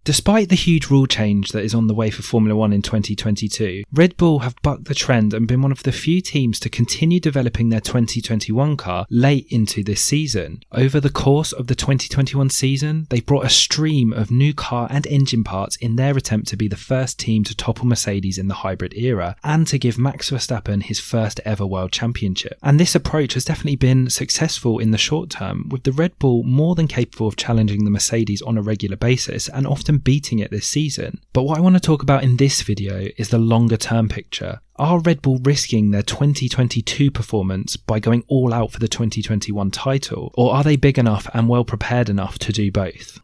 Despite the huge rule change that is on the way for Formula 1 in 2022, Red Bull have bucked the trend and been one of the few teams to continue developing their 2021 car late into this season. Over the course of the 2021 season, they brought a stream of new car and engine parts in their attempt to be the first team to topple Mercedes in the hybrid era and to give Max Verstappen his first ever world championship. And this approach has definitely been successful in the short term, with the Red Bull more than capable of challenging the Mercedes on a regular basis and often beating it this season. But what I want to talk about in this video is the longer term picture. Are Red Bull risking their 2022 performance by going all out for the 2021 title, or are they big enough and well prepared enough to do both?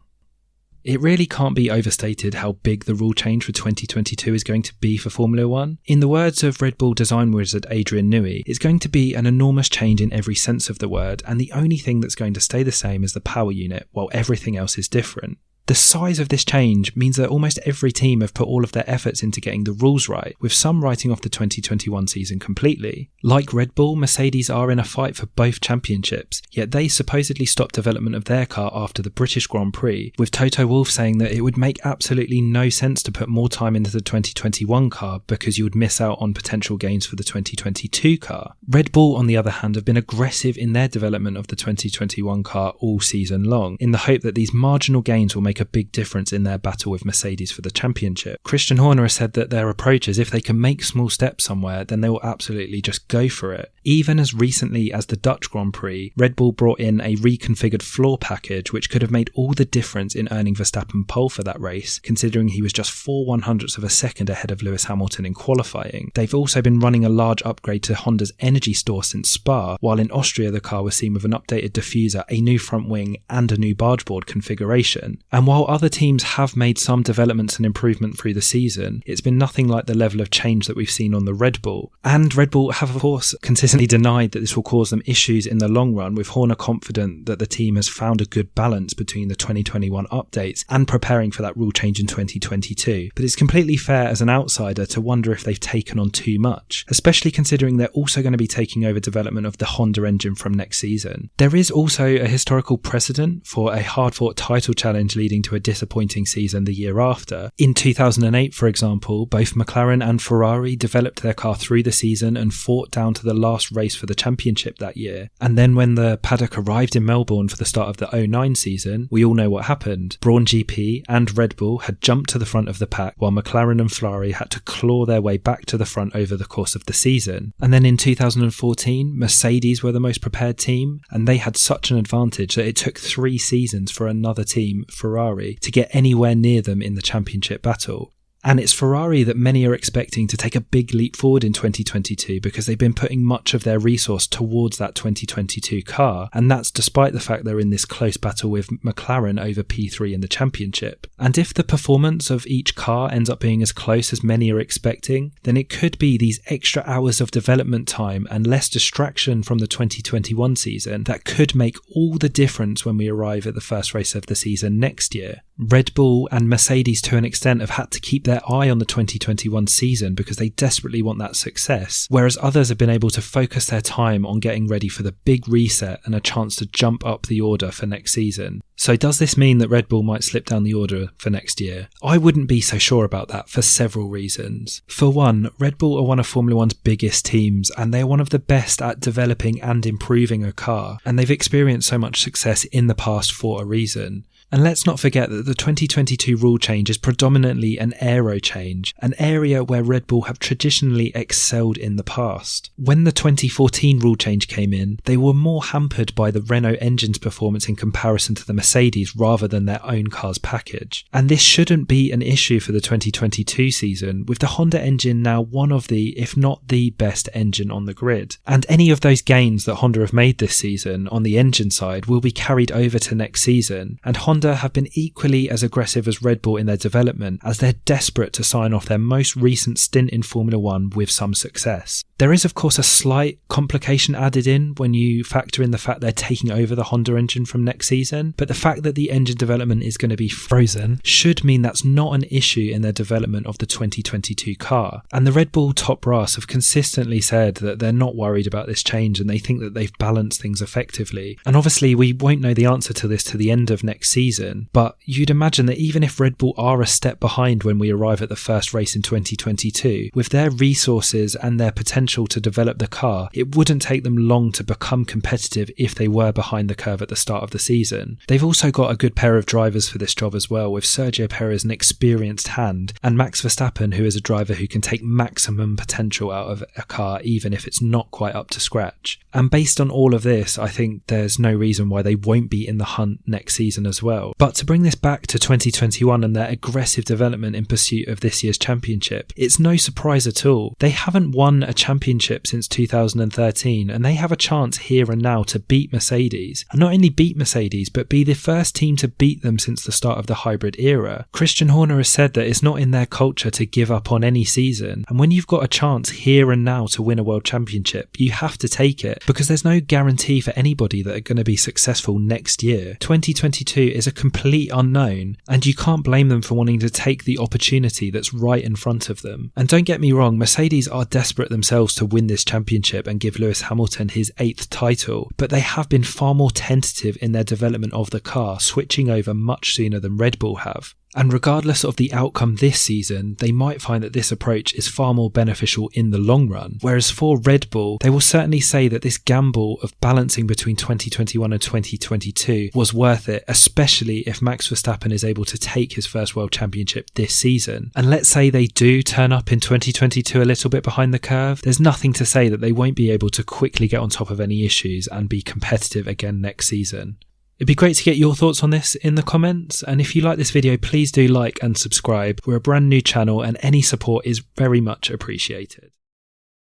It really can't be overstated how big the rule change for 2022 is going to be for Formula 1. In the words of Red Bull design wizard Adrian Newey, it's going to be an enormous change in every sense of the word, and the only thing that's going to stay the same is the power unit, while everything else is different. The size of this change means that almost every team have put all of their efforts into getting the rules right, with some writing off the 2021 season completely. Like Red Bull, Mercedes are in a fight for both championships, yet they supposedly stopped development of their car after the British Grand Prix, with Toto Wolff saying that it would make absolutely no sense to put more time into the 2021 car because you would miss out on potential gains for the 2022 car. Red Bull, on the other hand, have been aggressive in their development of the 2021 car all season long, in the hope that these marginal gains will make a big difference in their battle with Mercedes for the championship. Christian Horner has said that their approach is if they can make small steps somewhere, then they will absolutely just go for it. Even as recently as the Dutch Grand Prix, Red Bull brought in a reconfigured floor package which could have made all the difference in earning Verstappen pole for that race, considering he was just 4/100ths of a second ahead of Lewis Hamilton in qualifying. They've also been running a large upgrade to Honda's energy store since Spa, while in Austria the car was seen with an updated diffuser, a new front wing and a new bargeboard configuration. And while other teams have made some developments and improvement through the season, it's been nothing like the level of change that we've seen on the Red Bull. And Red Bull have of course consistently denied that this will cause them issues in the long run, with Horner confident that the team has found a good balance between the 2021 updates and preparing for that rule change in 2022. But it's completely fair as an outsider to wonder if they've taken on too much, especially considering they're also going to be taking over development of the Honda engine from next season. There is also a historical precedent for a hard-fought title challenge leading to a disappointing season the year after. In 2008, for example, both McLaren and Ferrari developed their car through the season and fought down to the last race for the championship that year. And then when the paddock arrived in Melbourne for the start of the 2009 season, we all know what happened. Brawn GP and Red Bull had jumped to the front of the pack, while McLaren and Ferrari had to claw their way back to the front over the course of the season. And then in 2014, Mercedes were the most prepared team, and they had such an advantage that it took 3 seasons for another team, Ferrari, to get anywhere near them in the championship battle. And it's Ferrari that many are expecting to take a big leap forward in 2022 because they've been putting much of their resource towards that 2022 car, and that's despite the fact they're in this close battle with McLaren over P3 in the championship. And if the performance of each car ends up being as close as many are expecting, then it could be these extra hours of development time and less distraction from the 2021 season that could make all the difference when we arrive at the first race of the season next year. Red Bull and Mercedes to an extent have had to keep their eye on the 2021 season because they desperately want that success, whereas others have been able to focus their time on getting ready for the big reset and a chance to jump up the order for next season. So does this mean that Red Bull might slip down the order for next year? I wouldn't be so sure about that for several reasons. For one, Red Bull are one of Formula 1's biggest teams, and they are one of the best at developing and improving a car, and they've experienced so much success in the past for a reason. And let's not forget that the 2022 rule change is predominantly an aero change, an area where Red Bull have traditionally excelled in the past. When the 2014 rule change came in, they were more hampered by the Renault engine's performance in comparison to the Mercedes rather than their own car's package. And this shouldn't be an issue for the 2022 season, with the Honda engine now one of the, if not the best engine on the grid. And any of those gains that Honda have made this season on the engine side will be carried over to next season, and Honda have been equally as aggressive as Red Bull in their development, as they're desperate to sign off their most recent stint in Formula 1 with some success. There is of course a slight complication added in when you factor in the fact they're taking over the Honda engine from next season, but the fact that the engine development is going to be frozen should mean that's not an issue in their development of the 2022 car. And the Red Bull top brass have consistently said that they're not worried about this change and they think that they've balanced things effectively. And obviously we won't know the answer to this to the end of next season, season, but you'd imagine that even if Red Bull are a step behind when we arrive at the first race in 2022, with their resources and their potential to develop the car, it wouldn't take them long to become competitive if they were behind the curve at the start of the season. They've also got a good pair of drivers for this job as well, with Sergio Perez, an experienced hand, and Max Verstappen, who is a driver who can take maximum potential out of a car even if it's not quite up to scratch. And based on all of this, I think there's no reason why they won't be in the hunt next season as well. But to bring this back to 2021 and their aggressive development in pursuit of this year's championship, it's no surprise at all. They haven't won a championship since 2013, and they have a chance here and now to beat Mercedes. And not only beat Mercedes, but be the first team to beat them since the start of the hybrid era. Christian Horner has said that it's not in their culture to give up on any season, and when you've got a chance here and now to win a world championship, you have to take it, because there's no guarantee for anybody that are going to be successful next year. 2022 is a complete unknown, and you can't blame them for wanting to take the opportunity that's right in front of them. And don't get me wrong, Mercedes are desperate themselves to win this championship and give Lewis Hamilton his 8th title, but they have been far more tentative in their development of the car, switching over much sooner than Red Bull have. And regardless of the outcome this season, they might find that this approach is far more beneficial in the long run. Whereas for Red Bull, they will certainly say that this gamble of balancing between 2021 and 2022 was worth it, especially if Max Verstappen is able to take his first world championship this season. And let's say they do turn up in 2022 a little bit behind the curve, there's nothing to say that they won't be able to quickly get on top of any issues and be competitive again next season. It'd be great to get your thoughts on this in the comments, and if you like this video, please do like and subscribe. We're a brand new channel and any support is very much appreciated.